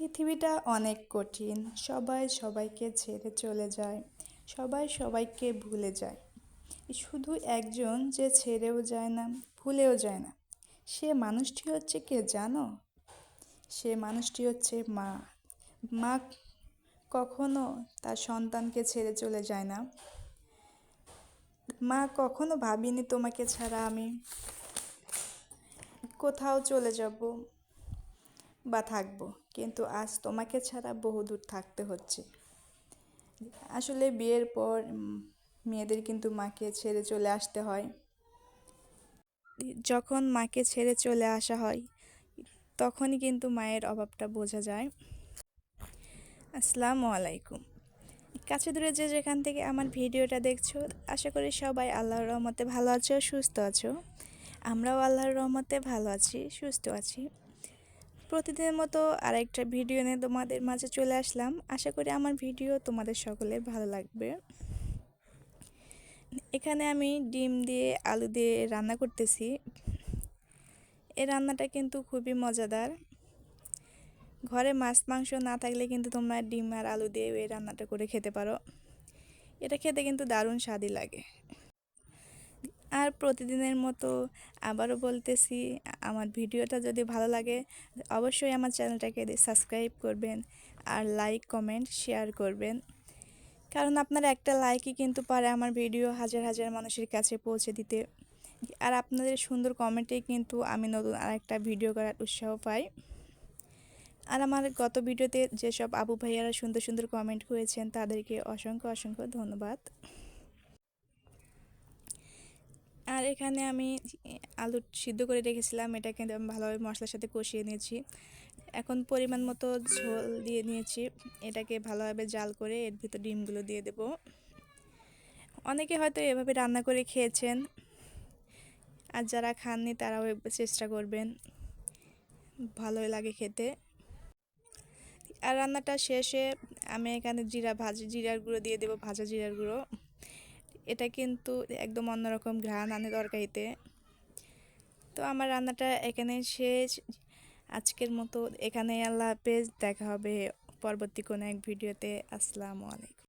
পৃথিবীটা অনেক কঠিন। সবাই সবাইকে ছেড়ে চলে যায়। সবাই সবাইকে ভুলে যায়। শুধু একজন যে ছেড়েও যায় না, ভুলেও যায় না। সে মানুষটি হচ্ছে কে জানো? সে মানুষটি হচ্ছে মা। মা কখনো তার সন্তানকে ছেড়ে চলে যায় না। মা কখনো ভাবিনি তোমাকে ছাড়া আমি কোথাও চলে যাব বা থাকবো, কিন্তু আজ তোমাকে ছাড়া বহুদূর থাকতে হচ্ছে। আসলে বিয়ের পর মেয়েদের কিন্তু মাকে ছেড়ে চলে আসতে হয়। যখন মাকে ছেড়ে চলে আসা হয় তখনই কিন্তু মায়ের অভাবটা বোঝা যায়। আসসালামু আলাইকুম। কাছে দূরে যে যেখান থেকে আমার ভিডিওটা দেখছো, আশা করি সবাই আল্লাহর রহমতে ভালো আছো, সুস্থ আছো। আমরাও আল্লাহর রহমতে ভালো আছি, সুস্থ আছি। প্রতিদিনের মতো আরেকটা ভিডিও নিয়ে তোমাদের মাঝে চলে আসলাম। আশা করি আমার ভিডিও তোমাদের সকলের ভালো লাগবে। এখানে আমি ডিম দিয়ে আলু দিয়ে রান্না করতেছি। এই রান্নাটা কিন্তু খুবই মজাদার। ঘরে মাছ মাংস না থাকলে কিন্তু তোমরা ডিম আর আলু দিয়ে এই রান্নাটা করে খেতে পারো। এটা খেতে কিন্তু দারুণ স্বাদই লাগে। আর প্রতিদিনের মতো আবারও বলতেছি, আমার ভিডিওটা যদি ভালো লাগে অবশ্যই আমার চ্যানেলটাকে সাবস্ক্রাইব করবেন আর লাইক কমেন্ট শেয়ার করবেন। কারণ আপনার একটা লাইকই কিন্তু পারে আমার ভিডিও হাজার হাজার মানুষের কাছে পৌঁছে দিতে। আর আপনাদের সুন্দর কমেন্টেই কিন্তু আমি নতুন আরেকটা ভিডিও করার উৎসাহ পাই। আর আমার গত ভিডিওতে যেসব আপু ভাইয়ারা সুন্দর সুন্দর কমেন্ট করেছেন তাদেরকে অসংখ্য অসংখ্য ধন্যবাদ। আর এখানে আমি আলু সিদ্ধ করে রেখেছিলাম, এটা কিন্তু আমি ভালোভাবে মশলার সাথে কষিয়ে নিয়েছি। এখন পরিমাণ মতো ঝোল দিয়ে নিয়েছি। এটাকে ভালোভাবে জাল করে এর ভিতর ডিমগুলো দিয়ে দেব। অনেকে হয়তো এভাবে রান্না করে খেয়েছেন, আর যারা খাননি তারাও চেষ্টা করবেন, ভালোই লাগে খেতে। আর রান্নাটা শেষে আমি এখানে জিরার গুঁড়ো দিয়ে দেবো, ভাজা জিরার গুঁড়ো। এটা কিন্তু একদম অন্যরকম ঘ্রাণ আনে তরকারিতে। তো আমার রান্নাটা এখানে শেষ। আজকের মতো এখানে আল্লাহ হাফেজ। দেখা হবে পরবর্তী কোনো এক ভিডিওতে। আসসালামু আলাইকুম।